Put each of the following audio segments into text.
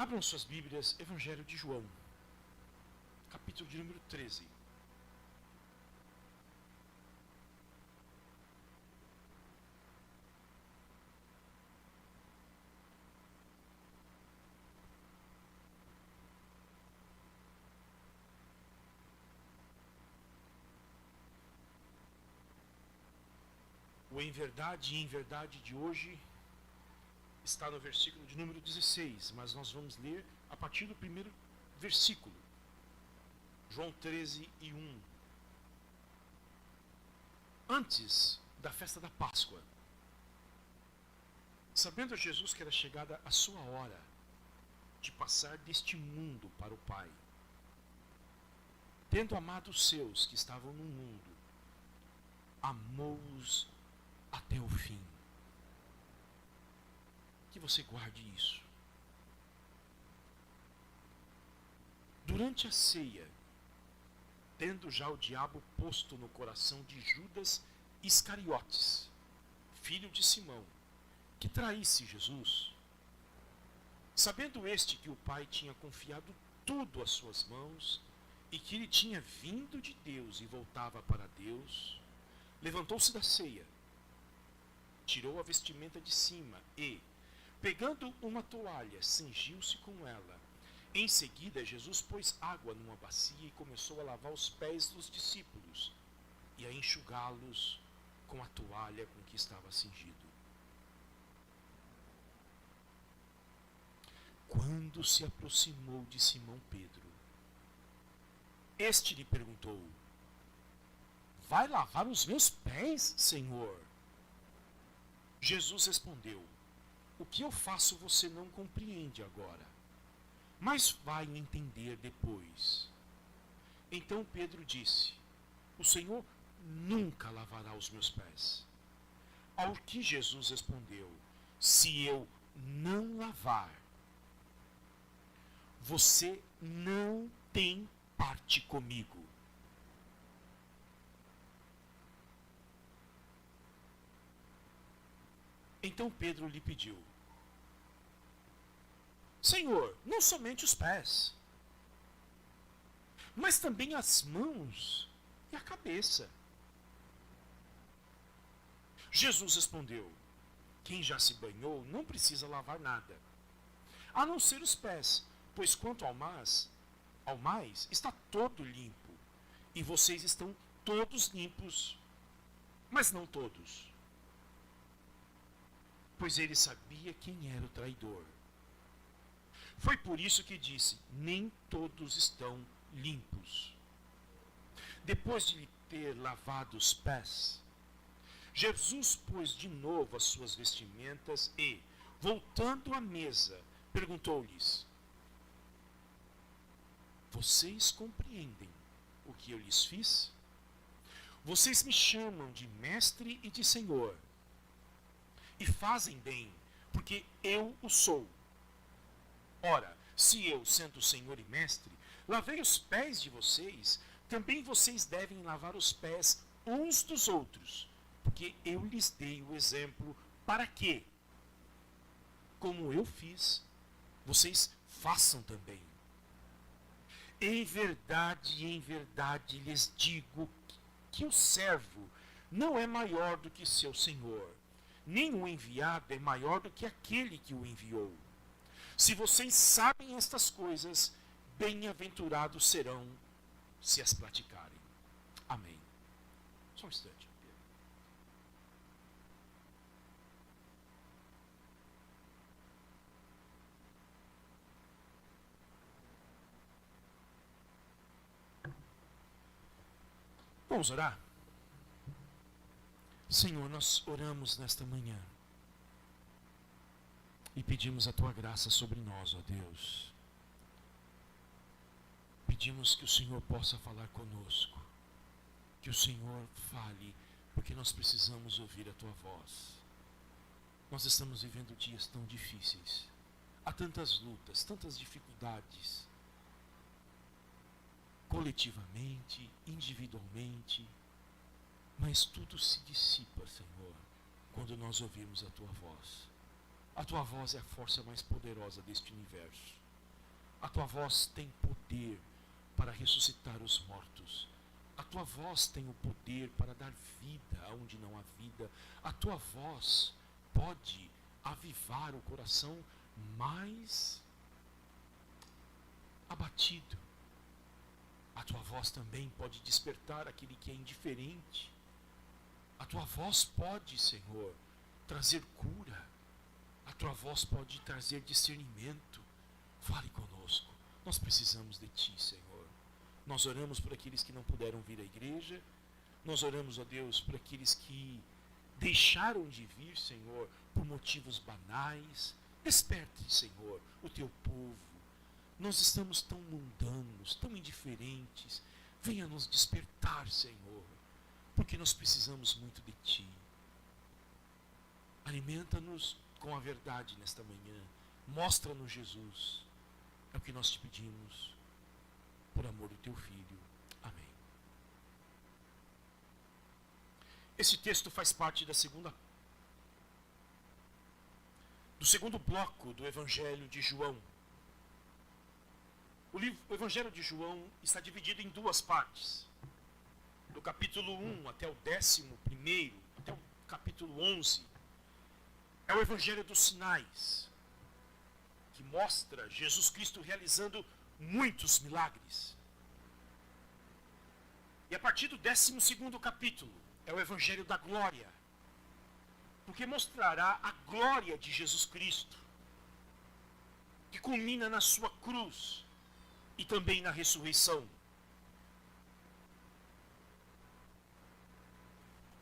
Abram suas Bíblias, Evangelho de João, capítulo de número 13. O em verdade de hoje está no versículo de número 16, mas nós vamos ler a partir do primeiro versículo. João 13 e 1. Antes da festa da Páscoa, sabendo Jesus que era chegada a sua hora de passar deste mundo para o Pai, tendo amado os seus que estavam no mundo, amou-os até o fim. Que você guarde isso. Durante a ceia, tendo já o diabo posto no coração de Judas Iscariotes, filho de Simão, que traísse Jesus, sabendo este que o Pai tinha confiado tudo às suas mãos e que ele tinha vindo de Deus e voltava para Deus, levantou-se da ceia, tirou a vestimenta de cima e, pegando uma toalha, cingiu-se com ela. Em seguida, Jesus pôs água numa bacia e começou a lavar os pés dos discípulos e a enxugá-los com a toalha com que estava cingido. Quando se aproximou de Simão Pedro, este lhe perguntou: vai lavar os meus pés, Senhor? Jesus respondeu: o que eu faço você não compreende agora, mas vai entender depois. Então Pedro disse: o Senhor nunca lavará os meus pés. Ao que Jesus respondeu: se eu não lavar, você não tem parte comigo. Então Pedro lhe pediu: Senhor, não somente os pés, mas também as mãos e a cabeça. Jesus respondeu: quem já se banhou não precisa lavar nada, a não ser os pés, pois quanto ao mais está todo limpo, e vocês estão todos limpos, mas não todos. Pois ele sabia quem era o traidor. Foi por isso que disse: nem todos estão limpos. Depois de lhe ter lavado os pés, Jesus pôs de novo as suas vestimentas e, voltando à mesa, perguntou-lhes: vocês compreendem o que eu lhes fiz? Vocês me chamam de mestre e de senhor, e fazem bem, porque eu o sou. Ora, se eu, sendo Senhor e Mestre, lavei os pés de vocês, também vocês devem lavar os pés uns dos outros, porque eu lhes dei o exemplo para que, como eu fiz, vocês façam também. Em verdade lhes digo que o servo não é maior do que seu senhor, nem o enviado é maior do que aquele que o enviou. Se vocês sabem estas coisas, bem-aventurados serão se as praticarem. Amém. Só um instante. Vamos orar? Senhor, nós oramos nesta manhã e pedimos a Tua graça sobre nós, ó Deus. Pedimos que o Senhor possa falar conosco, que o Senhor fale, porque nós precisamos ouvir a Tua voz. Nós estamos vivendo dias tão difíceis, há tantas lutas, tantas dificuldades, coletivamente, individualmente, mas tudo se dissipa, Senhor, quando nós ouvirmos a Tua voz. A Tua voz é a força mais poderosa deste universo. A tua voz tem poder para ressuscitar os mortos. A tua voz tem o poder para dar vida aonde não há vida. A tua voz pode avivar o coração mais abatido. A tua voz também pode despertar aquele que é indiferente. A tua voz pode, Senhor, trazer cura. A tua voz pode trazer discernimento. Fale conosco. Nós precisamos de ti, Senhor. Nós oramos por aqueles que não puderam vir à igreja. Nós oramos, ó Deus, por aqueles que deixaram de vir, Senhor, por motivos banais. Desperte, Senhor, o teu povo. Nós estamos tão mundanos, tão indiferentes. Venha nos despertar, Senhor, porque nós precisamos muito de ti. Alimenta-nos com a verdade nesta manhã. Mostra-nos Jesus. É o que nós te pedimos, por amor do teu Filho. Amém. Esse texto faz parte do segundo bloco do Evangelho de João. O Evangelho de João está dividido em duas partes. Do capítulo 1 até o 11º, até o capítulo 11, é o Evangelho dos Sinais, que mostra Jesus Cristo realizando muitos milagres. E a partir do 12º capítulo, é o Evangelho da Glória, porque mostrará a glória de Jesus Cristo, que culmina na sua cruz e também na ressurreição.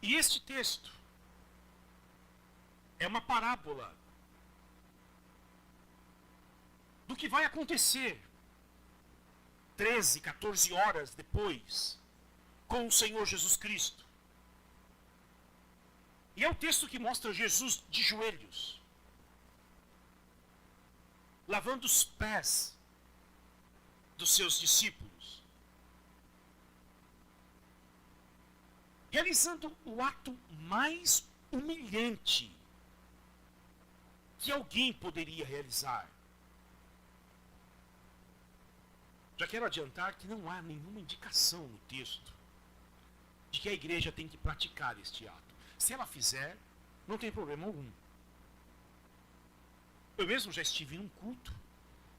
E este texto é uma parábola do que vai acontecer 13, 14 horas depois com o Senhor Jesus Cristo. E é o texto que mostra Jesus de joelhos, lavando os pés dos seus discípulos, realizando o ato mais humilhante que alguém poderia realizar. Já quero adiantar que não há nenhuma indicação no texto de que a igreja tem que praticar este ato. Se ela fizer, não tem problema algum. Eu mesmo já estive num culto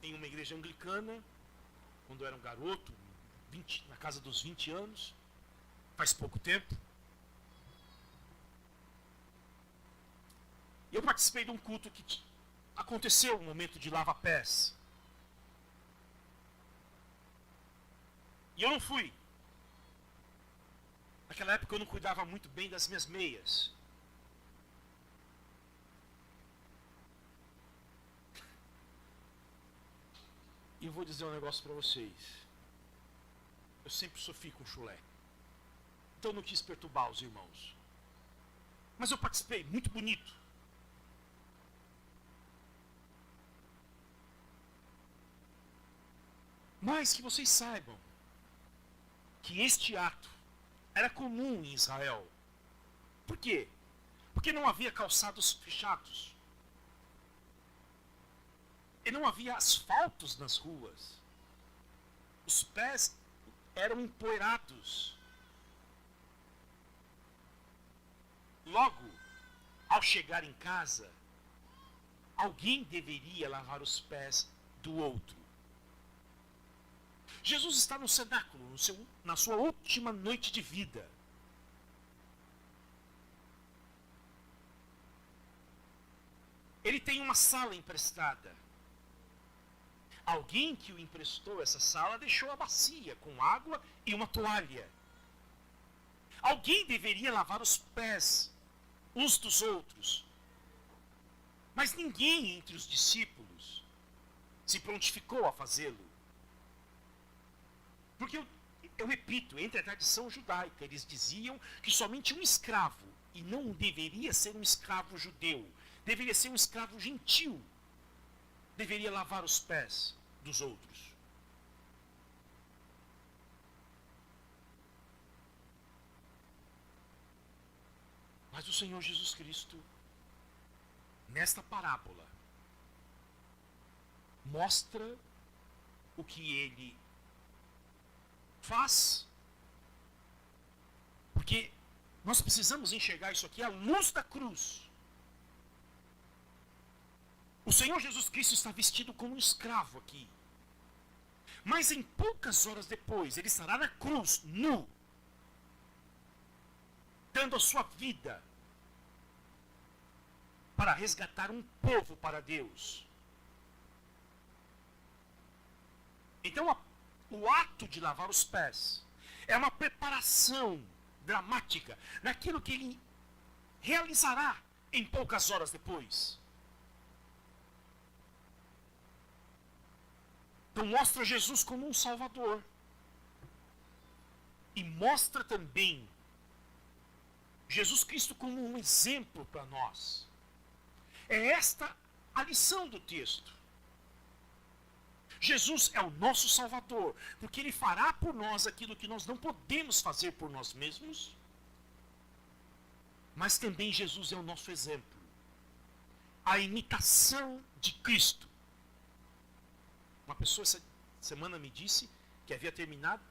em uma igreja anglicana, quando eu era um garoto, na casa dos 20 anos, faz pouco tempo. E eu participei de um culto que aconteceu um momento de lava-pés. E eu não fui. Naquela época eu não cuidava muito bem das minhas meias. E eu vou dizer um negócio para vocês. Eu sempre sofri com chulé. Então eu não quis perturbar os irmãos. Mas eu participei, muito bonito. Mas que vocês saibam que este ato era comum em Israel. Por quê? Porque não havia calçados fechados. E não havia asfaltos nas ruas. Os pés eram empoeirados. Logo, ao chegar em casa, alguém deveria lavar os pés do outro. Jesus está no cenáculo, na sua última noite de vida. Ele tem uma sala emprestada. Alguém que o emprestou essa sala deixou a bacia com água e uma toalha. Alguém deveria lavar os pés uns dos outros. Mas ninguém entre os discípulos se prontificou a fazê-lo. Porque eu repito, entre a tradição judaica, eles diziam que somente um escravo, e não deveria ser um escravo judeu, deveria ser um escravo gentil, deveria lavar os pés dos outros. Mas o Senhor Jesus Cristo, nesta parábola, mostra o que ele faz, porque nós precisamos enxergar isso aqui à luz da cruz. O Senhor Jesus Cristo está vestido como um escravo aqui. Mas em poucas horas depois, ele estará na cruz, nu, dando a sua vida para resgatar um povo para Deus. Então, o ato de lavar os pés é uma preparação dramática naquilo que ele realizará em poucas horas depois. Então mostra Jesus como um Salvador. E mostra também Jesus Cristo como um exemplo para nós. É esta a lição do texto. Jesus é o nosso Salvador, porque Ele fará por nós aquilo que nós não podemos fazer por nós mesmos. Mas também Jesus é o nosso exemplo. A imitação de Cristo. Uma pessoa essa semana me disse que havia terminado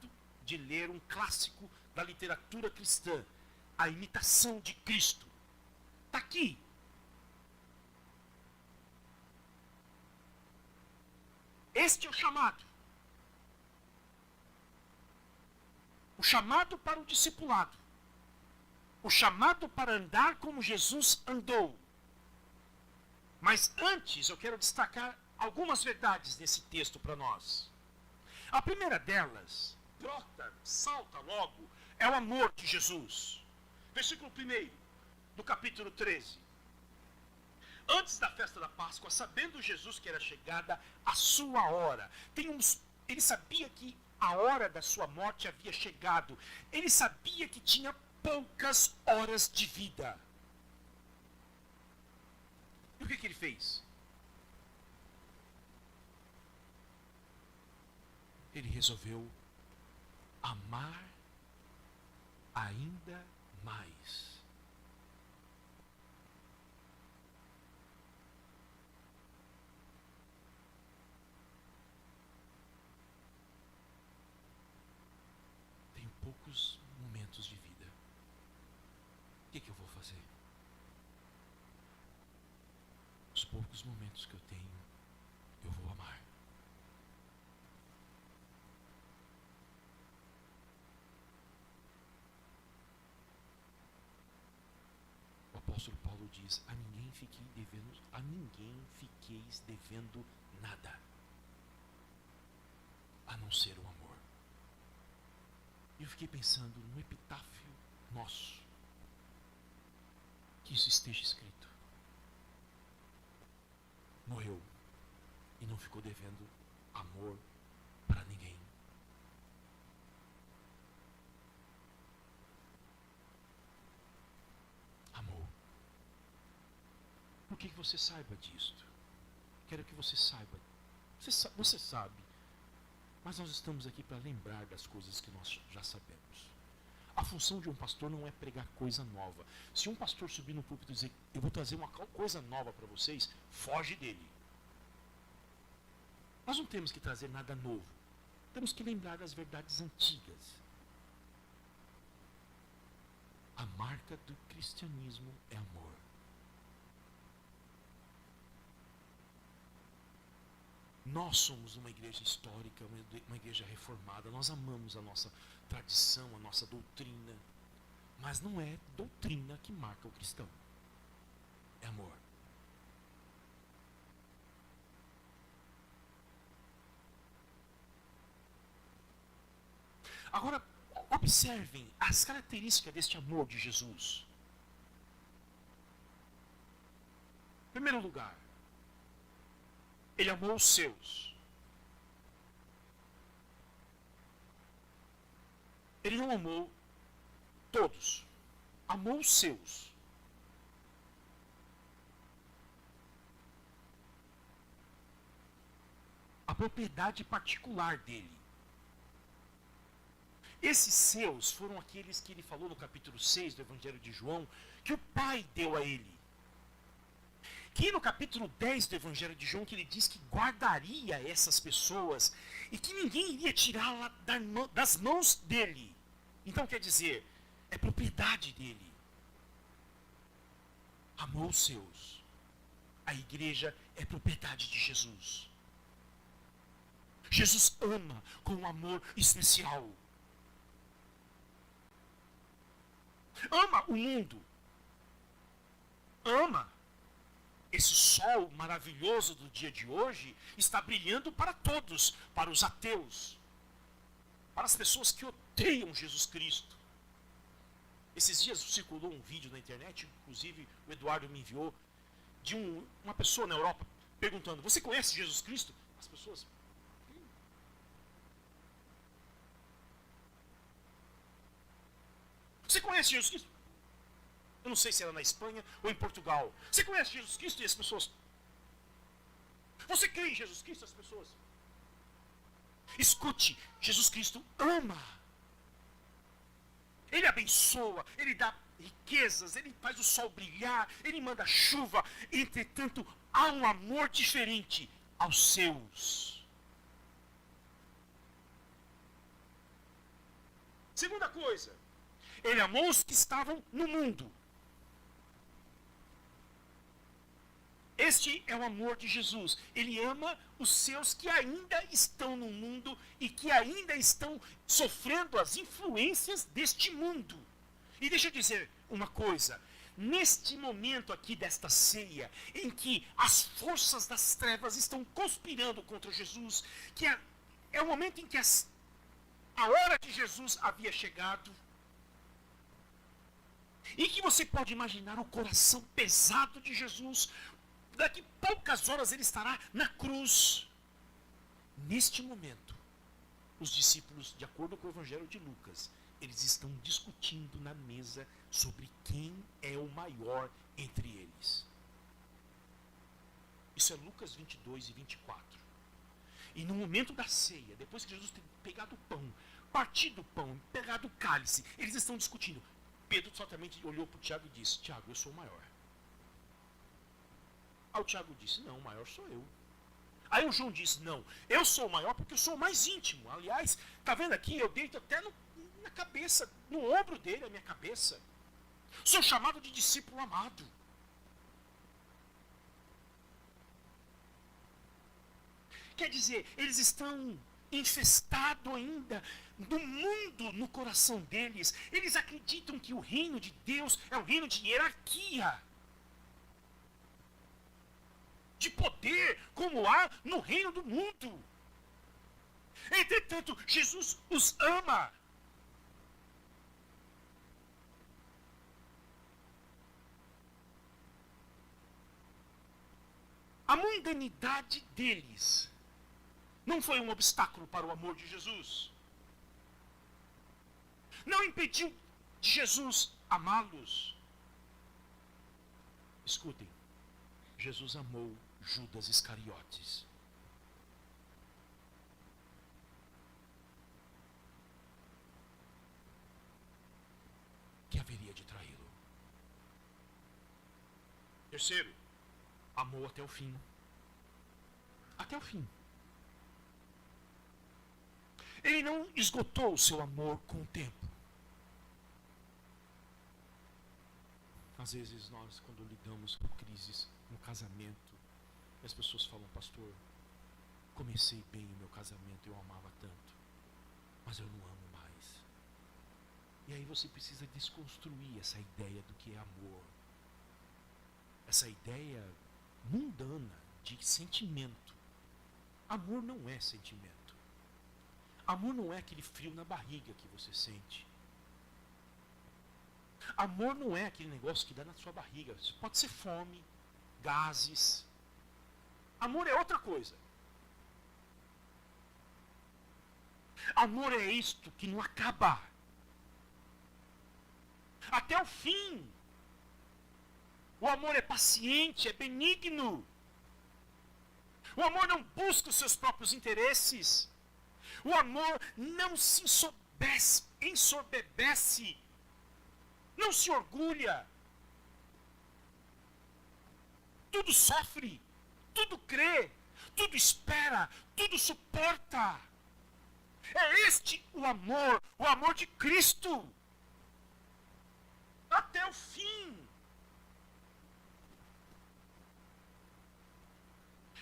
de ler um clássico da literatura cristã, A Imitação de Cristo. Está aqui. Este é o chamado. O chamado para o discipulado. O chamado para andar como Jesus andou. Mas antes eu quero destacar algumas verdades nesse texto para nós. A primeira delas, brota, salta logo, é o amor de Jesus. Versículo 1 do capítulo 13. Antes da festa da Páscoa, sabendo Jesus que era chegada a sua hora, ele sabia que a hora da sua morte havia chegado. Ele sabia que tinha poucas horas de vida. E o que ele fez? Ele resolveu amar ainda mais. Tenho poucos momentos de vida. O que eu vou fazer? Os poucos momentos que eu tenho, eu vou amar. O apóstolo Paulo diz: a ninguém fiqueis devendo nada, a não ser o amor. E eu fiquei pensando no epitáfio nosso, que isso esteja escrito. Morreu e não ficou devendo amor para ninguém. Amor. Por que você saiba disto? Quero que você saiba. Você sabe. Mas nós estamos aqui para lembrar das coisas que nós já sabemos. A função de um pastor não é pregar coisa nova. Se um pastor subir no púlpito e dizer: eu vou trazer uma coisa nova para vocês, foge dele. Nós não temos que trazer nada novo. Temos que lembrar das verdades antigas. A marca do cristianismo é amor. Nós somos uma igreja histórica, uma igreja reformada. Nós amamos a nossa tradição, a nossa doutrina. Mas não é doutrina que marca o cristão. É amor. Agora, observem as características deste amor de Jesus. Em primeiro lugar, Ele amou os seus. Ele não amou todos. Amou os seus. A propriedade particular dele. Esses seus foram aqueles que ele falou no capítulo 6 do Evangelho de João, que o Pai deu a ele. aqui no capítulo 10 do Evangelho de João, que ele diz que guardaria essas pessoas e que ninguém iria tirá-la das mãos dele. Então quer dizer, é propriedade dele. Amou os seus. A igreja é propriedade de Jesus. Jesus ama com um amor especial. Ama o mundo. Ama. Esse sol maravilhoso do dia de hoje está brilhando para todos, para os ateus, para as pessoas que odeiam Jesus Cristo. Esses dias circulou um vídeo na internet, inclusive o Eduardo me enviou, de uma pessoa na Europa perguntando: você conhece Jesus Cristo? As pessoas... Você conhece Jesus Cristo? Eu não sei se era na Espanha ou em Portugal. Você conhece Jesus Cristo? E as pessoas... Você crê em Jesus Cristo? As pessoas... Escute, Jesus Cristo ama. Ele abençoa, ele dá riquezas, ele faz o sol brilhar, ele manda chuva. Entretanto, há um amor diferente aos seus. Segunda coisa, ele amou os que estavam no mundo. Este é o amor de Jesus. Ele ama os seus que ainda estão no mundo e que ainda estão sofrendo as influências deste mundo. E deixa eu dizer uma coisa. Neste momento aqui desta ceia, em que as forças das trevas estão conspirando contra Jesus, que é o momento em que a hora de Jesus havia chegado, e que você pode imaginar o coração pesado de Jesus. Daqui poucas horas ele estará na cruz. Neste momento, os discípulos, de acordo com o Evangelho de Lucas, eles estão discutindo na mesa sobre quem é o maior entre eles. Isso é Lucas 22 e 24. E no momento da ceia, depois que Jesus tem pegado o pão, partido o pão, pegado o cálice, eles estão discutindo. Pedro certamente olhou para o Tiago e disse: Tiago, eu sou o maior. Aí o Tiago disse: não, o maior sou eu. Aí o João disse: não, eu sou o maior porque eu sou o mais íntimo. Aliás, tá vendo aqui? Eu deito até na cabeça, no ombro dele, a minha cabeça. Sou chamado de discípulo amado. Quer dizer, eles estão infestados ainda do mundo no coração deles. Eles acreditam que o reino de Deus é um reino de hierarquia, de poder, como há no reino do mundo. Entretanto, Jesus os ama. A mundanidade deles não foi um obstáculo para o amor de Jesus. Não impediu de Jesus amá-los. Escutem, Jesus amou Judas Iscariotes. Que haveria de traí-lo. Terceiro, amou até o fim. Até o fim. Ele não esgotou o seu amor com o tempo. Às vezes nós, quando lidamos com crises no casamento, as pessoas falam: pastor, comecei bem o meu casamento, eu amava tanto, mas eu não amo mais. E aí você precisa desconstruir essa ideia do que é amor. Essa ideia mundana de sentimento. Amor não é sentimento. Amor não é aquele frio na barriga que você sente. Amor não é aquele negócio que dá na sua barriga. Pode ser fome, gases. Amor é outra coisa. Amor é isto que não acaba. Até o fim. O amor é paciente, é benigno. O amor não busca os seus próprios interesses. O amor não se ensoberbece, não se orgulha. tudo sofre, tudo crê, tudo espera, tudo suporta. É este o amor de Cristo, até o fim.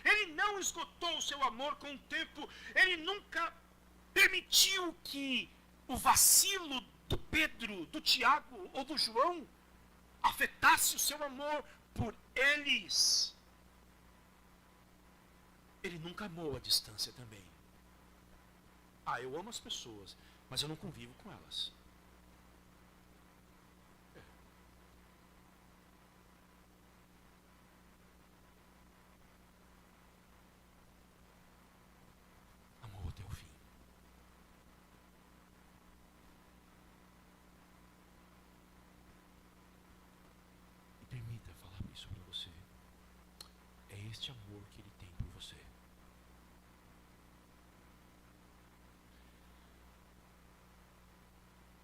Ele não esgotou o seu amor com o tempo, ele nunca permitiu que o vacilo do Pedro, do Tiago ou do João afetasse o seu amor por eles. Ele nunca amou a distância também. Eu amo as pessoas, mas eu não convivo com elas. Amou até o fim. E permita falar isso para você. É este amor que ele tem por você.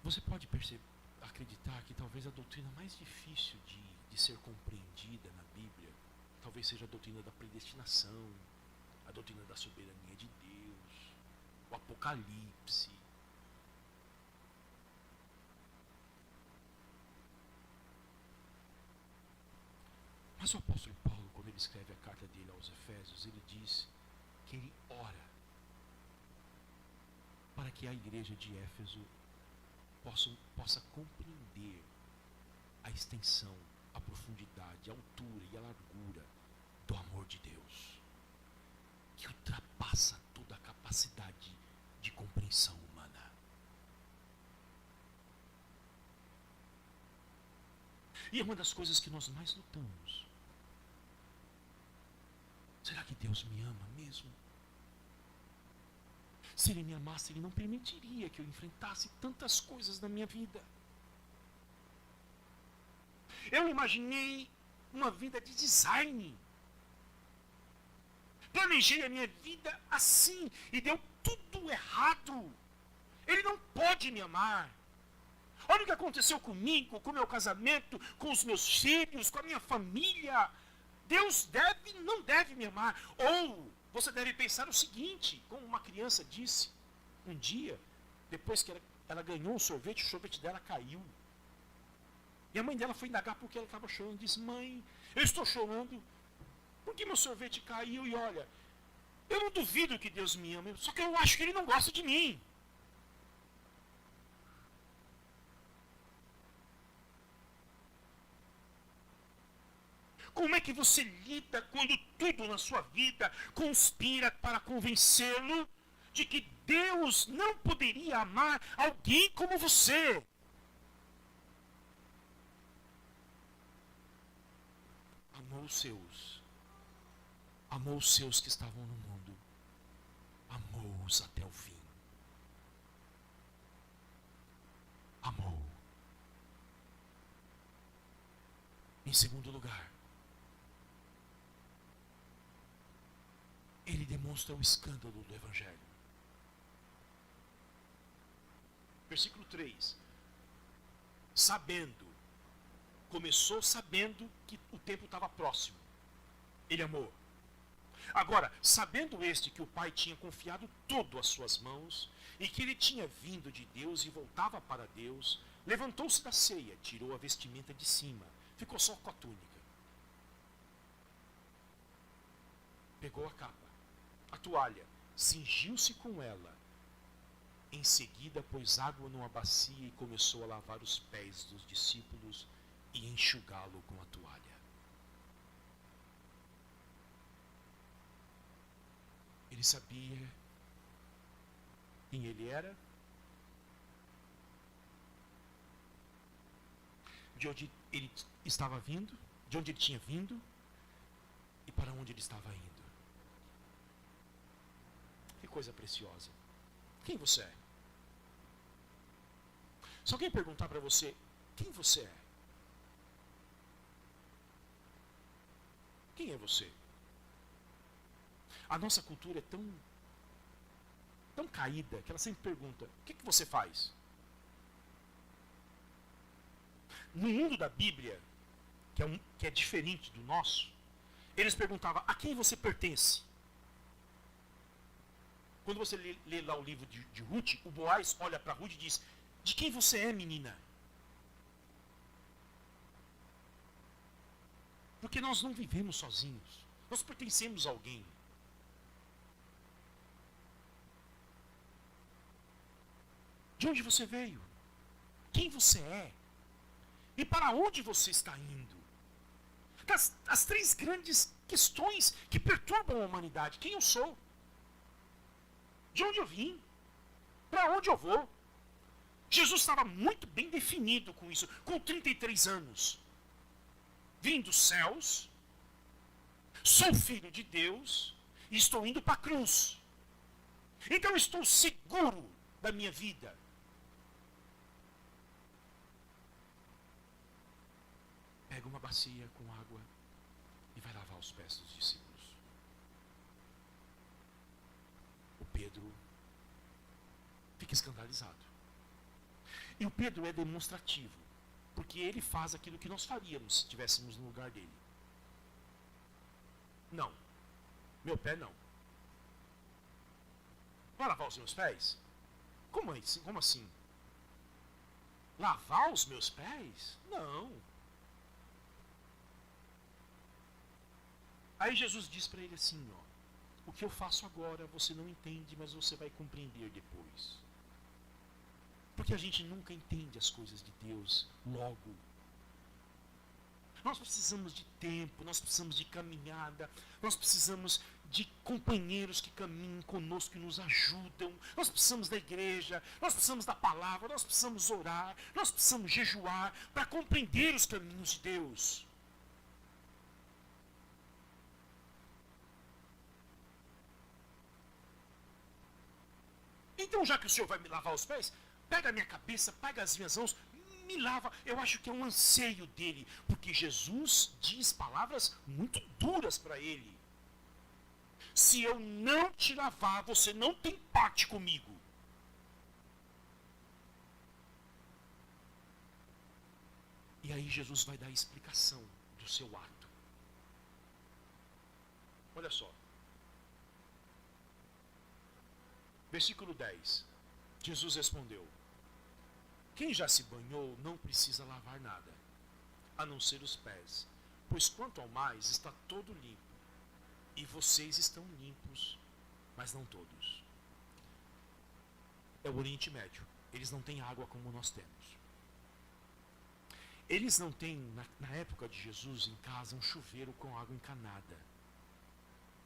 Você pode acreditar que talvez a doutrina mais difícil de ser compreendida na Bíblia, talvez seja a doutrina da predestinação, a doutrina da soberania de Deus, o Apocalipse. Mas o apóstolo Paulo, quando ele escreve a carta dele aos Efésios, ele diz que ele ora para que a igreja de Éfeso possa compreender a extensão, a profundidade, a altura e a largura do amor de Deus, que ultrapassa toda a capacidade de compreensão humana. E é uma das coisas que nós mais lutamos. Será que Deus me ama mesmo? Se Ele me amasse, Ele não permitiria que eu enfrentasse tantas coisas na minha vida. Eu imaginei uma vida de design. Planejei a minha vida assim e deu tudo errado. Ele não pode me amar. Olha o que aconteceu comigo, com o meu casamento, com os meus filhos, com a minha família. Deus não deve me amar. Ou você deve pensar o seguinte, como uma criança disse um dia, depois que ela ganhou um sorvete, o sorvete dela caiu. E a mãe dela foi indagar porque ela estava chorando. Disse: mãe, eu estou chorando porque meu sorvete caiu. E olha, eu não duvido que Deus me ama, só que eu acho que Ele não gosta de mim. Como é que você lida quando tudo na sua vida conspira para convencê-lo de que Deus não poderia amar alguém como você? Amou os seus que estavam no mundo, amou-os até o fim. Amou. Em segundo lugar, ele demonstra o escândalo do Evangelho. Versículo 3. Começou sabendo que o tempo estava próximo. Ele amou. Agora, sabendo que o Pai tinha confiado tudo às suas mãos, e que ele tinha vindo de Deus e voltava para Deus, levantou-se da ceia, tirou a vestimenta de cima, ficou só com a túnica. Pegou a capa, a toalha, cingiu-se com ela. Em seguida, pôs água numa bacia e começou a lavar os pés dos discípulos e enxugá-lo com a toalha. Ele sabia quem ele era, de onde ele estava vindo, de onde ele tinha vindo e para onde ele estava indo. Que coisa preciosa. Quem você é? Se alguém perguntar para você, quem você é? Quem é você? A nossa cultura é tão caída que ela sempre pergunta, o que você faz? No mundo da Bíblia, que é diferente do nosso, Eles perguntavam, a quem você pertence? Quando você lê lá o livro de Ruth, o Boaz olha para Ruth e diz, de quem você é, menina? Porque nós não vivemos sozinhos. Nós pertencemos a alguém. De onde você veio? Quem você é? E para onde você está indo? As três grandes questões que perturbam a humanidade. Quem eu sou? De onde eu vim? Para onde eu vou? Jesus estava muito bem definido com isso, com 33 anos. Vim dos céus, sou filho de Deus e estou indo para a cruz. Então estou seguro da minha vida. Pega uma bacia com água e vai lavar os pés dos discípulos. O Pedro fica escandalizado. E o Pedro é demonstrativo, porque ele faz aquilo que nós faríamos se estivéssemos no lugar dele. Não, meu pé não. Vai lavar os meus pés? Como assim? Lavar os meus pés? Não. Aí Jesus diz para ele assim, ó, o que eu faço agora você não entende, mas você vai compreender depois. Porque a gente nunca entende as coisas de Deus logo. Nós precisamos de tempo, nós precisamos de caminhada, nós precisamos de companheiros que caminhem conosco e nos ajudam. Nós precisamos da igreja, nós precisamos da palavra, nós precisamos orar, nós precisamos jejuar para compreender os caminhos de Deus. Então, já que o Senhor vai me lavar os pés, pega a minha cabeça, pega as minhas mãos, me lava. Eu acho que é um anseio dele, porque Jesus diz palavras muito duras para ele. Se eu não te lavar, você não tem parte comigo. E aí Jesus vai dar a explicação do seu ato. Olha só. Versículo 10. Jesus respondeu: quem já se banhou não precisa lavar nada, a não ser os pés, pois quanto ao mais está todo limpo. E vocês estão limpos, mas não todos. É o Oriente Médio. Eles não têm água como nós temos. Eles não têm, na época de Jesus, em casa, um chuveiro com água encanada.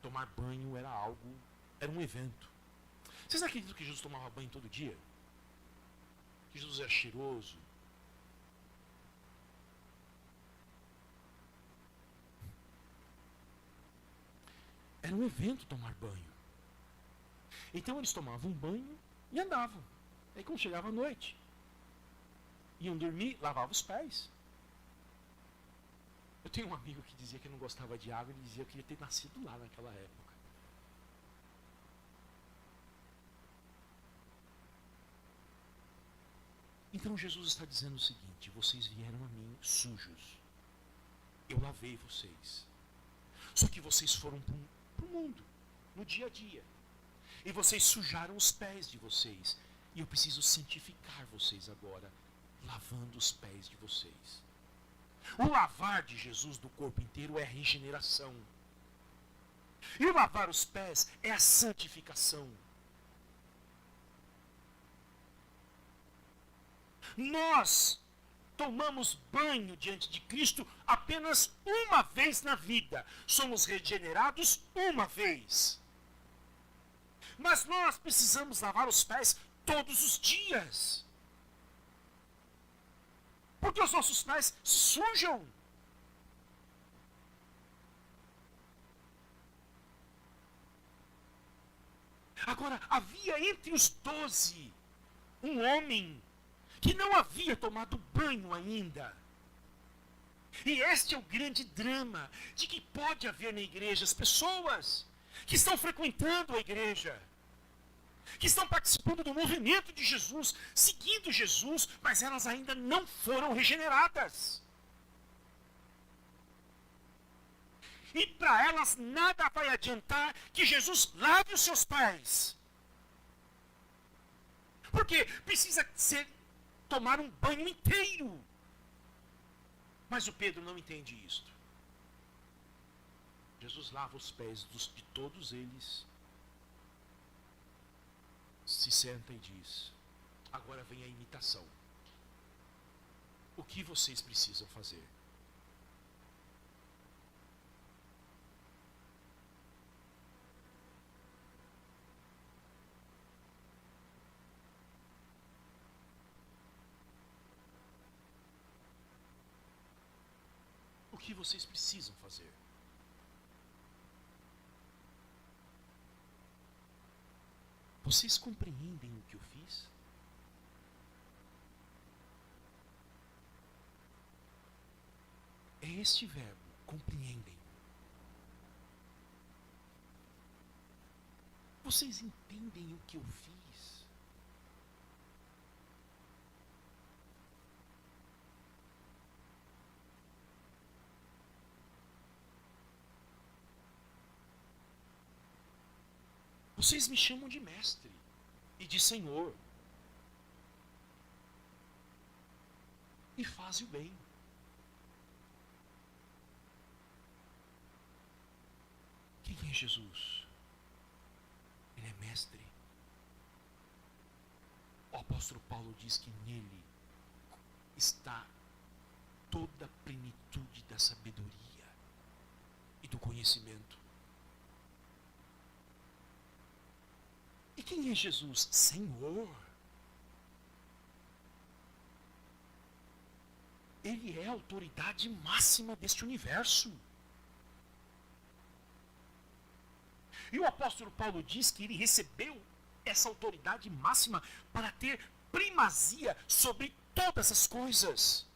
Tomar banho era um evento. Vocês acreditam que Jesus tomava banho todo dia? Que Jesus era cheiroso? Era um evento tomar banho. Então eles tomavam banho e andavam. Aí quando chegava a noite, iam dormir, lavavam os pés. Eu tenho um amigo que dizia que não gostava de água, ele dizia que eu queria ter nascido lá naquela época. Então Jesus está dizendo o seguinte: vocês vieram a mim sujos. Eu lavei vocês. Só que vocês foram para o mundo, no dia a dia. E vocês sujaram os pés de vocês. E eu preciso santificar vocês agora, lavando os pés de vocês. O lavar de Jesus do corpo inteiro é a regeneração. E o lavar os pés é a santificação. Nós tomamos banho diante de Cristo apenas uma vez na vida. Somos regenerados uma vez. Mas nós precisamos lavar os pés todos os dias. Porque os nossos pés se sujam. Agora, havia entre os 12 um homem que não havia tomado banho ainda. E este é o grande drama de que pode haver na igreja as pessoas que estão frequentando a igreja, que estão participando do movimento de Jesus, seguindo Jesus, mas elas ainda não foram regeneradas. E para elas nada vai adiantar que Jesus lave os seus pés. Porque precisa tomar um banho inteiro. Mas o Pedro não entende isto. Jesus lava os pés de todos eles, se senta e diz: agora vem a imitação. O que vocês precisam fazer? O que vocês precisam fazer? Vocês compreendem o que eu fiz? É este verbo, compreendem. Vocês entendem o que eu fiz? Vocês me chamam de mestre e de senhor. E fazem o bem. Quem é Jesus? Ele é mestre. O apóstolo Paulo diz que nele está toda a plenitude da sabedoria e do conhecimento. E quem é Jesus? Senhor. Ele é a autoridade máxima deste universo. E o apóstolo Paulo diz que ele recebeu essa autoridade máxima para ter primazia sobre todas as coisas.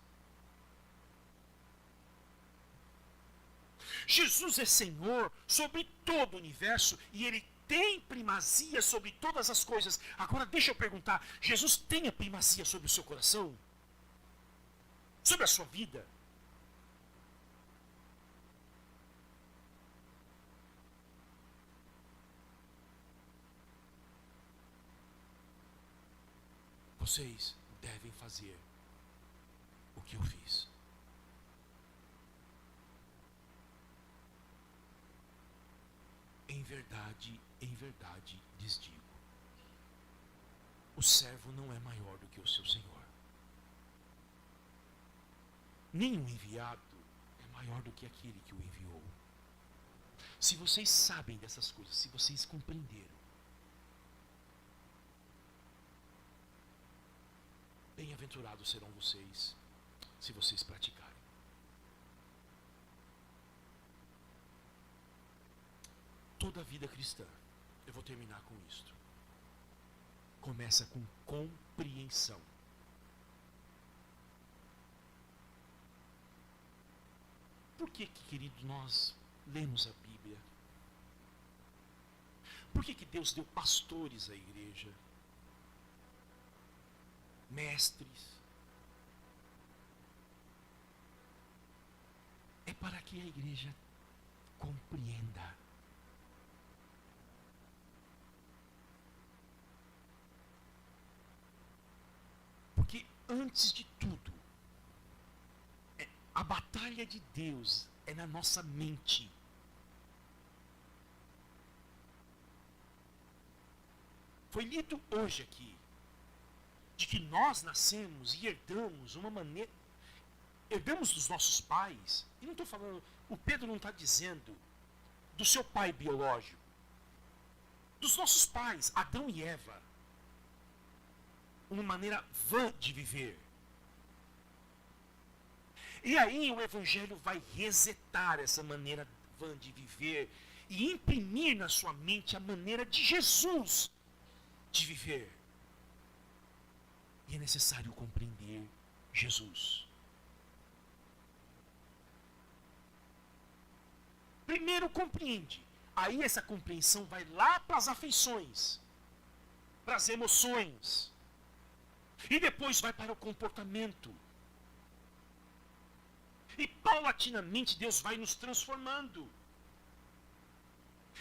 Jesus é Senhor sobre todo o universo e ele tem primazia sobre todas as coisas. Agora deixa eu perguntar, Jesus tem a primazia sobre o seu coração? Sobre a sua vida? Vocês devem fazer o que eu fiz. Em verdade lhes digo: o servo não é maior do que o seu senhor. Nem o enviado é maior do que aquele que o enviou. Se vocês sabem dessas coisas, se vocês compreenderam, bem-aventurados serão vocês, se vocês praticarem. Toda a vida cristã, eu vou terminar com isto, começa com compreensão. Por que, querido, nós lemos a Bíblia? Por que Deus deu pastores à igreja? Mestres? É para que a igreja compreenda. Porque antes de tudo, a batalha de Deus é na nossa mente. Foi lido hoje aqui, de que nós nascemos e herdamos uma maneira, herdamos dos nossos pais, e não estou falando, o Pedro não está dizendo do seu pai biológico, dos nossos pais, Adão e Eva, uma maneira vã de viver. E aí o Evangelho vai resetar essa maneira vã de viver e imprimir na sua mente a maneira de Jesus de viver. E é necessário compreender Jesus. Primeiro compreende, aí essa compreensão vai lá para as afeições, para as emoções, e depois vai para o comportamento. E paulatinamente Deus vai nos transformando.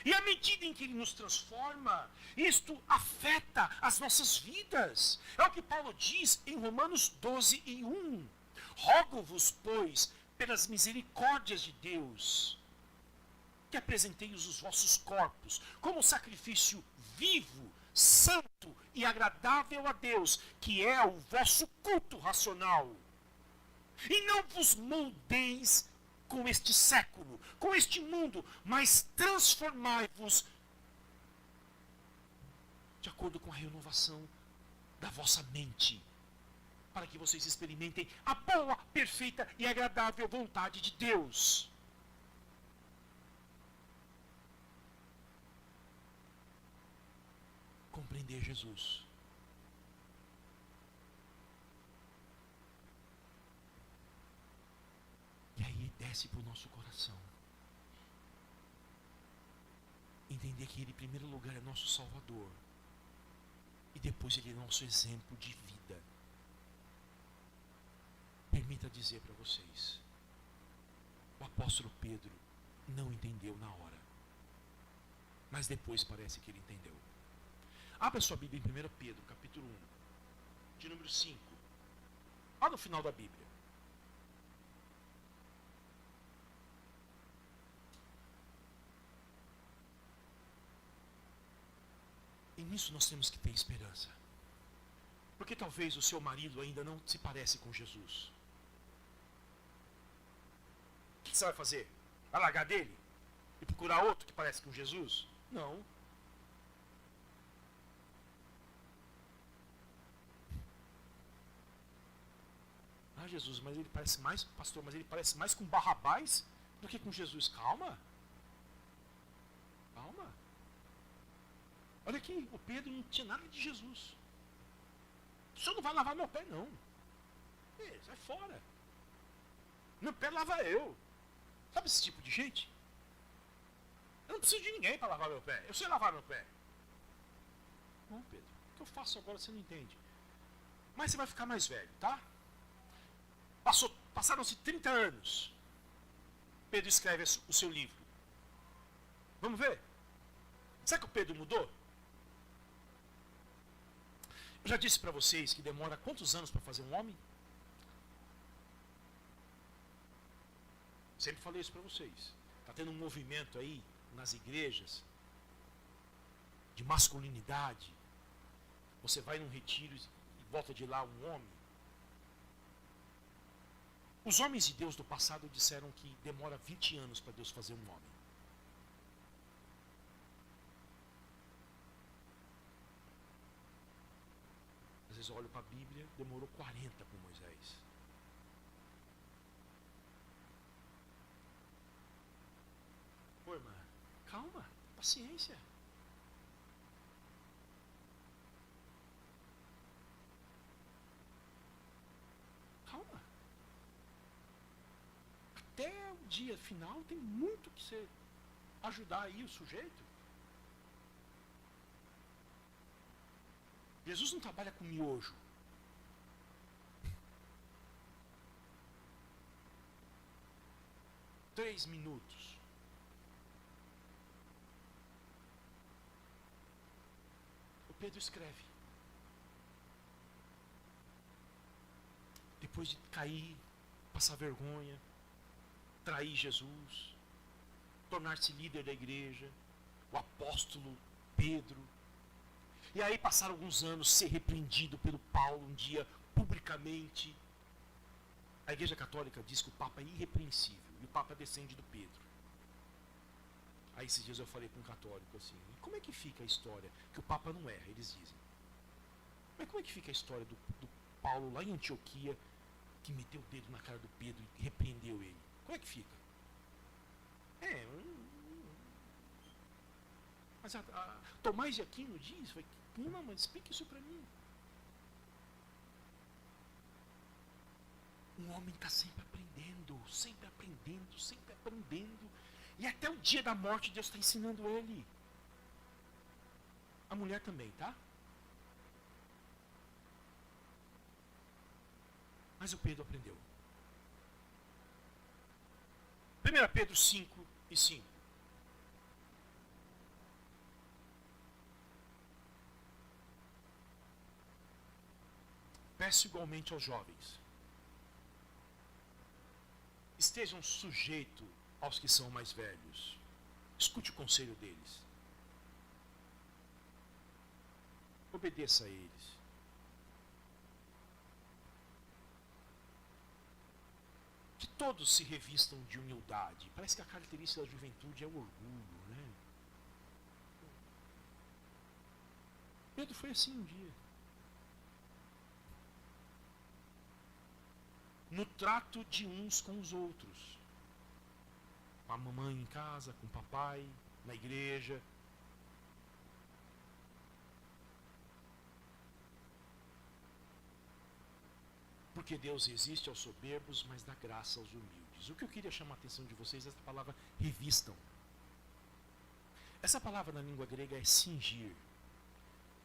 E à medida em que Ele nos transforma, isto afeta as nossas vidas. É o que Paulo diz em Romanos 12:1. Rogo-vos, pois, pelas misericórdias de Deus, que apresenteis os vossos corpos como sacrifício vivo, santo e agradável a Deus, que é o vosso culto racional. E não vos moldeis com este século, com este mundo, mas transformai-vos de acordo com a renovação da vossa mente, para que vocês experimentem a boa, perfeita e agradável vontade de Deus. Compreender Jesus. E aí desce para o nosso coração. Entender que Ele, em primeiro lugar, é nosso Salvador. E depois Ele é nosso exemplo de vida. Permita dizer para vocês. O apóstolo Pedro não entendeu na hora. Mas depois parece que ele entendeu. Abra sua Bíblia em 1 Pedro, capítulo 1, de número 5. Lá no final da Bíblia. E nisso nós temos que ter esperança. Porque talvez o seu marido ainda não se parece com Jesus. O que você vai fazer? Vai largar dele? E procurar outro que parece com Jesus? Não. Ah, Jesus, mas ele parece mais, pastor, mas ele parece mais com Barrabás do que com Jesus. Calma. Calma. Olha aqui, o Pedro não tinha nada de Jesus. O senhor não vai lavar meu pé, não. Sai fora. Meu pé lava eu. Sabe esse tipo de gente? Eu não preciso de ninguém para lavar meu pé. Eu sei lavar meu pé. Não, Pedro. O que eu faço agora você não entende. Mas você vai ficar mais velho, tá? Passaram-se 30 anos. Pedro escreve o seu livro. Vamos ver? Será que o Pedro mudou? Eu já disse para vocês que demora quantos anos para fazer um homem? Sempre falei isso para vocês. Está tendo um movimento aí nas igrejas de masculinidade. Você vai num retiro e volta de lá um homem. Os homens de Deus do passado disseram que demora 20 anos para Deus fazer um homem. Às vezes eu olho para a Bíblia, demorou 40 com Moisés. Pô, irmã, calma, paciência. Calma. Até o dia final tem muito que você ajudar aí o sujeito. Jesus não trabalha com miojo. Três minutos. O Pedro escreve. Depois de cair, passar vergonha, trair Jesus, tornar-se líder da igreja, o apóstolo Pedro. E aí passaram alguns anos, ser repreendido pelo Paulo um dia, publicamente. A Igreja Católica diz que o Papa é irrepreensível, e o Papa descende do Pedro. Aí esses dias eu falei para um católico assim, como é que fica a história? Que o Papa não erra, eles dizem. Mas como é que fica a história do Paulo lá em Antioquia, que meteu o dedo na cara do Pedro e repreendeu ele? Como é que fica? Mas Tomás de Aquino diz, não, mas explica isso para mim. Um homem está sempre aprendendo, sempre aprendendo, sempre aprendendo. E até o dia da morte Deus está ensinando ele. A mulher também, tá? Mas o Pedro aprendeu. 1 Pedro 5:5. peço igualmente aos jovens: estejam sujeitos aos que são mais velhos. Escute o conselho deles. Obedeça a eles. Que todos se revistam de humildade. Parece que a característica da juventude é o orgulho, né? Pedro foi assim um dia. No trato de uns com os outros. Com a mamãe em casa, com o papai, na igreja. Porque Deus resiste aos soberbos, mas dá graça aos humildes. O que eu queria chamar a atenção de vocês é essa palavra revistam. Essa palavra na língua grega é cingir.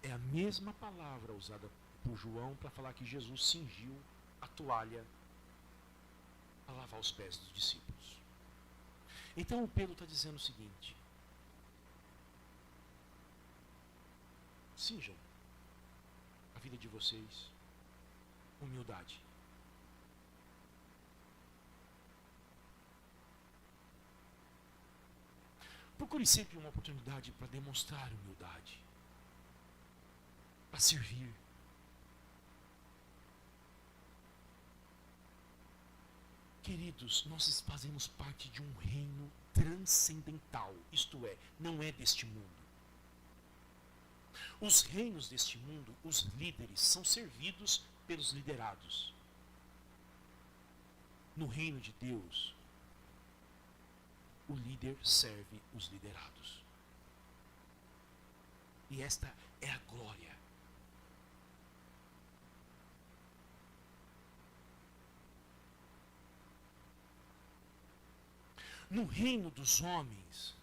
É a mesma palavra usada por João para falar que Jesus cingiu a toalha para lavar os pés dos discípulos. Então o Pedro está dizendo o seguinte: cinjam a vida de vocês, humildade. Procure sempre uma oportunidade para demonstrar humildade, para servir. Queridos, nós fazemos parte de um reino transcendental, isto é, não é deste mundo. Os reinos deste mundo, os líderes, são servidos pelos liderados. No reino de Deus, o líder serve os liderados. E esta é a glória. No reino dos homens,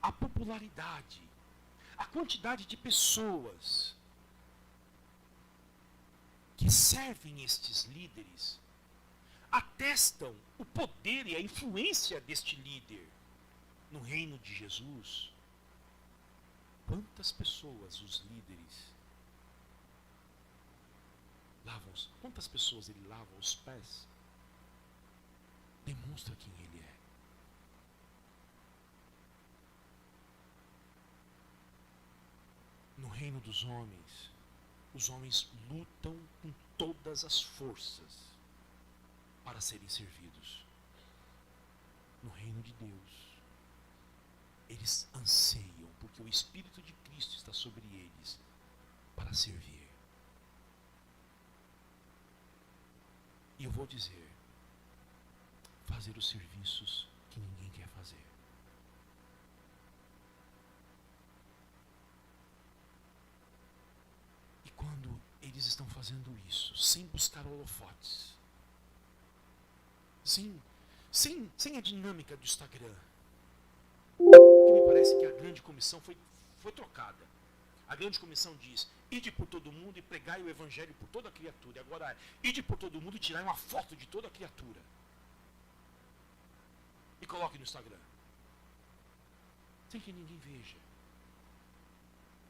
a popularidade, a quantidade de pessoas que servem estes líderes atestam o poder e a influência deste líder. No reino de Jesus, quantas pessoas os líderes lavam, quantas pessoas ele lava os pés, demonstra quem ele é. No reino dos homens, os homens lutam com todas as forças para serem servidos. No reino de Deus, eles anseiam, porque o Espírito de Cristo está sobre eles para servir. E eu vou dizer, fazer os serviços que ninguém quer fazer. E quando eles estão fazendo isso, sem buscar holofotes, sem a dinâmica do Instagram, que me parece que a grande comissão foi trocada. A grande comissão diz: ide por todo mundo e pregai o evangelho por toda a criatura. E agora, ide por todo mundo e tirai uma foto de toda a criatura. E coloque no Instagram. Sem que ninguém veja.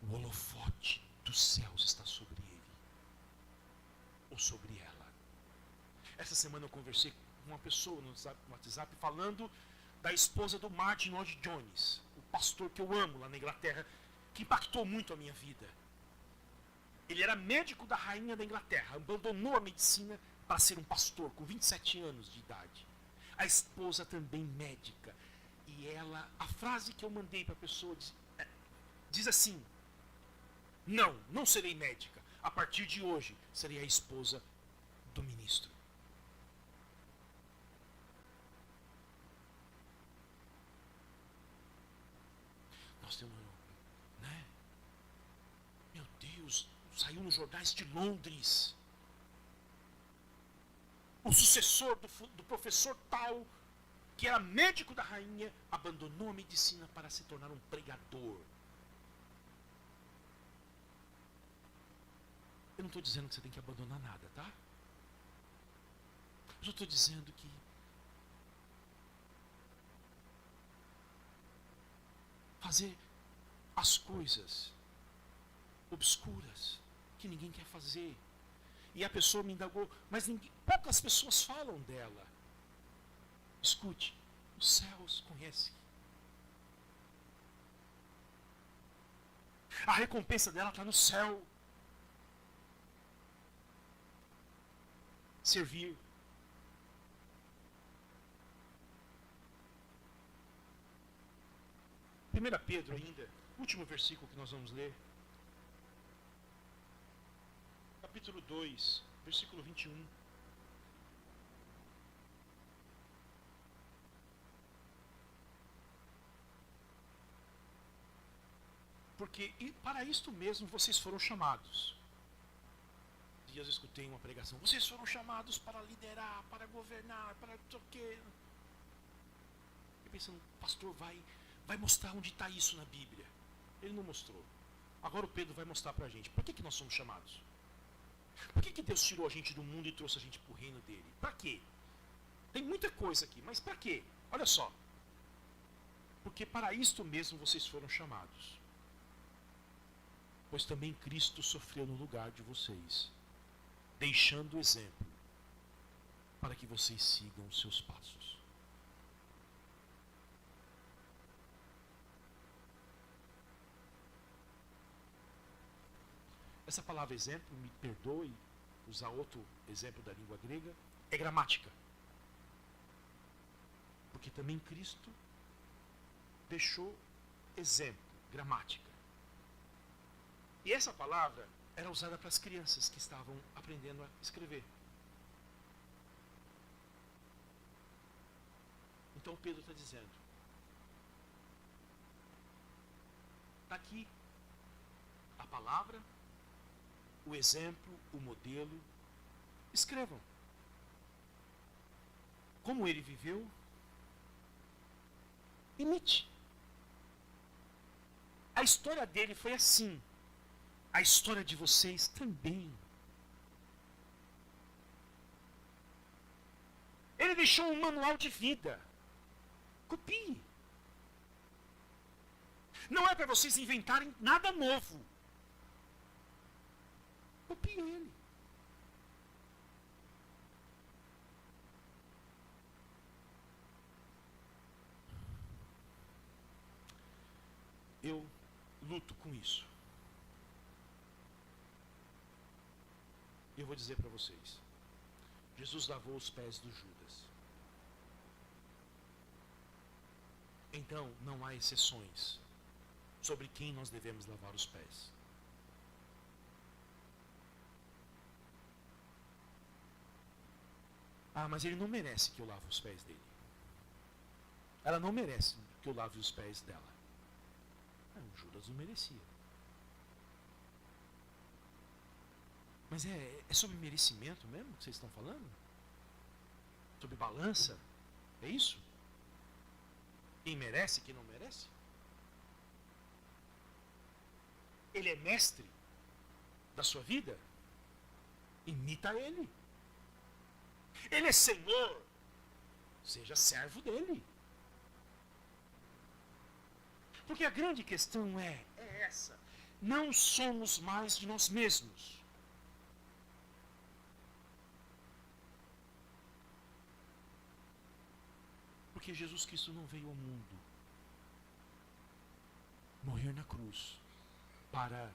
O holofote dos céus está sobre ele. Ou sobre ela. Essa semana eu conversei com uma pessoa no WhatsApp falando da esposa do Martin Lloyd Jones, o pastor que eu amo lá na Inglaterra, que impactou muito a minha vida. Ele era médico da rainha da Inglaterra, abandonou a medicina para ser um pastor com 27 anos de idade. A esposa também médica. E ela, a frase que eu mandei para a pessoa diz assim: não serei médica. A partir de hoje, serei a esposa do ministro. Nós temos, né? Meu Deus, saiu nos jornais de Londres. O sucessor do professor tal, que era médico da rainha, abandonou a medicina para se tornar um pregador. Eu não estou dizendo que você tem que abandonar nada, tá? Eu só estou dizendo que fazer as coisas obscuras que ninguém quer fazer. E a pessoa me indagou, mas poucas pessoas falam dela. Escute, os céus conhecem. A recompensa dela está no céu. Servir. Primeira Pedro ainda, último versículo que nós vamos ler. Capítulo 2, versículo 21. Porque para isto mesmo vocês foram chamados. Dias eu escutei uma pregação. Vocês foram chamados para liderar, para governar, para o quê? Eu pensando, pastor vai mostrar onde está isso na Bíblia. Ele não mostrou. Agora o Pedro vai mostrar para a gente. Por que nós somos chamados? Por que Deus tirou a gente do mundo e trouxe a gente para o reino dele? Para quê? Tem muita coisa aqui, mas para quê? Olha só. Porque para isto mesmo vocês foram chamados. Pois também Cristo sofreu no lugar de vocês, deixando o exemplo para que vocês sigam os seus passos. Essa palavra exemplo, me perdoe usar outro exemplo da língua grega, é gramática. Porque também Cristo deixou exemplo, gramática. E essa palavra era usada para as crianças que estavam aprendendo a escrever. Então Pedro está dizendo, está aqui a palavra, o exemplo, o modelo. Escrevam. Como ele viveu, imite. A história dele foi assim. A história de vocês também. Ele deixou um manual de vida. Copie. Não é para vocês inventarem nada novo. Copie ele. Eu luto com isso. Eu vou dizer para vocês. Jesus lavou os pés do Judas. Então, não há exceções sobre quem nós devemos lavar os pés. Ah, mas ele não merece que eu lave os pés dele. Ela não merece que eu lave os pés dela. O Judas não merecia. Mas é sobre merecimento mesmo que vocês estão falando? Sobre balança? É isso? Quem merece, quem não merece? Ele é mestre da sua vida? Imita ele. Ele é Senhor? Seja servo dele. Porque a grande questão é essa. Não somos mais de nós mesmos. Porque Jesus Cristo não veio ao mundo morrer na cruz para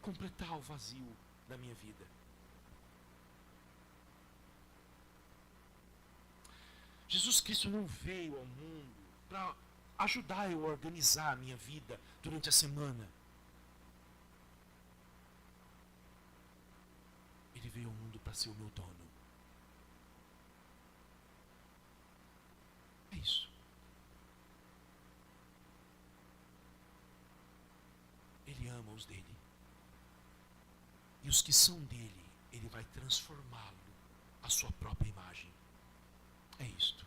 completar o vazio da minha vida. Jesus Cristo não veio ao mundo para ajudar eu a organizar a minha vida durante a semana. Ele veio ao mundo para ser o meu dono. É isso. Ele ama os dele. E os que são dele, ele vai transformá-lo à sua própria imagem. É isto.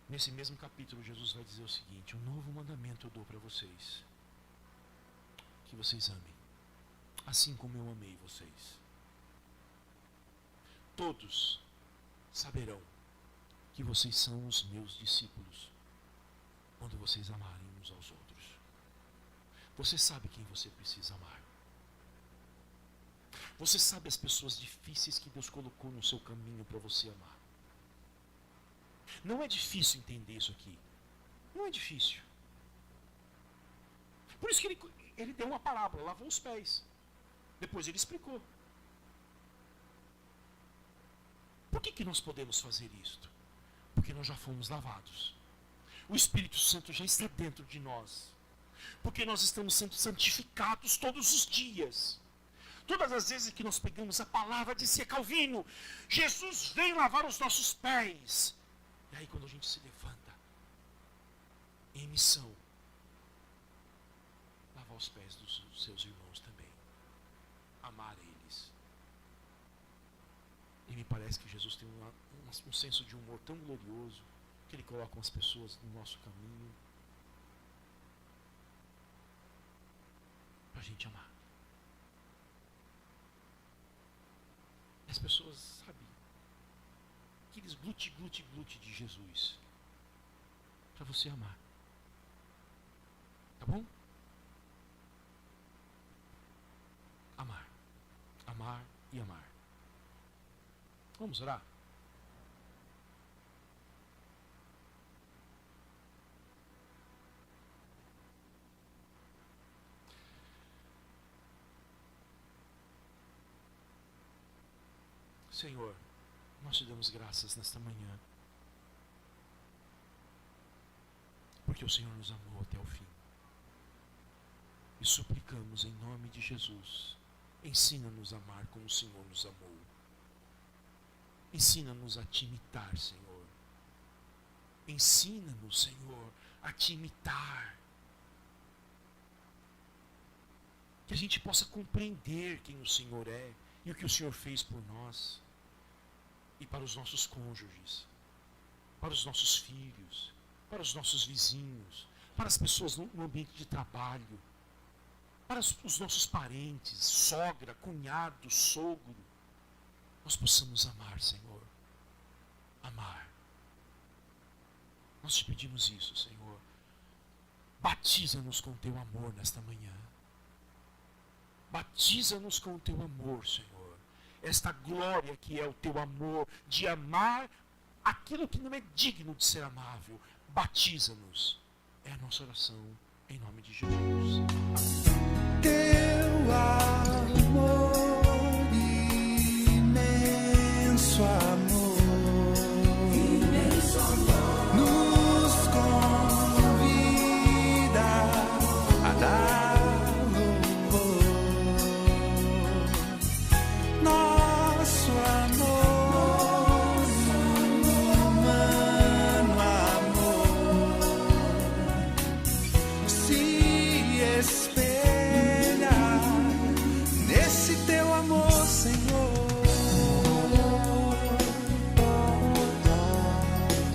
Nesse mesmo capítulo, Jesus vai dizer o seguinte: um novo mandamento eu dou para vocês. Que vocês amem, assim como eu amei vocês. todos saberão que vocês são os meus discípulos quando vocês amarem uns aos outros. Você sabe quem você precisa amar. Você sabe as pessoas difíceis que Deus colocou no seu caminho para você amar. Não é difícil entender isso aqui. Não é difícil. Por isso que ele deu uma parábola, lavou os pés. Depois ele explicou. Por que nós podemos fazer isto? Porque nós já fomos lavados. O Espírito Santo já está dentro de nós. Porque nós estamos sendo santificados todos os dias. Todas as vezes que nós pegamos a palavra, dizia Calvino, Jesus vem lavar os nossos pés. E aí quando a gente se levanta, em missão, lavar os pés dos seus irmãos também. Amar eles. E me parece que Jesus tem um senso de humor tão glorioso, que ele coloca as pessoas no nosso caminho, para a gente amar. E as pessoas, sabe, aqueles glute de Jesus, para você amar. Tá bom? Amar. Amar e amar. Vamos orar? Senhor, nós te damos graças nesta manhã, porque o Senhor nos amou até o fim. E suplicamos em nome de Jesus, ensina-nos a amar como o Senhor nos amou. Ensina-nos a te imitar, Senhor. Ensina-nos, Senhor, a te imitar. Que a gente possa compreender quem o Senhor é e o que o Senhor fez por nós. E para os nossos cônjuges, para os nossos filhos, para os nossos vizinhos, para as pessoas no ambiente de trabalho, para os nossos parentes, sogra, cunhado, sogro, nós possamos amar, Senhor. Amar. Nós te pedimos isso, Senhor. Batiza-nos com o teu amor nesta manhã. Batiza-nos com o teu amor, Senhor. Esta glória que é o teu amor, de amar aquilo que não é digno de ser amável. Batiza-nos. É a nossa oração, em nome de Jesus. Teu amor imenso, amor.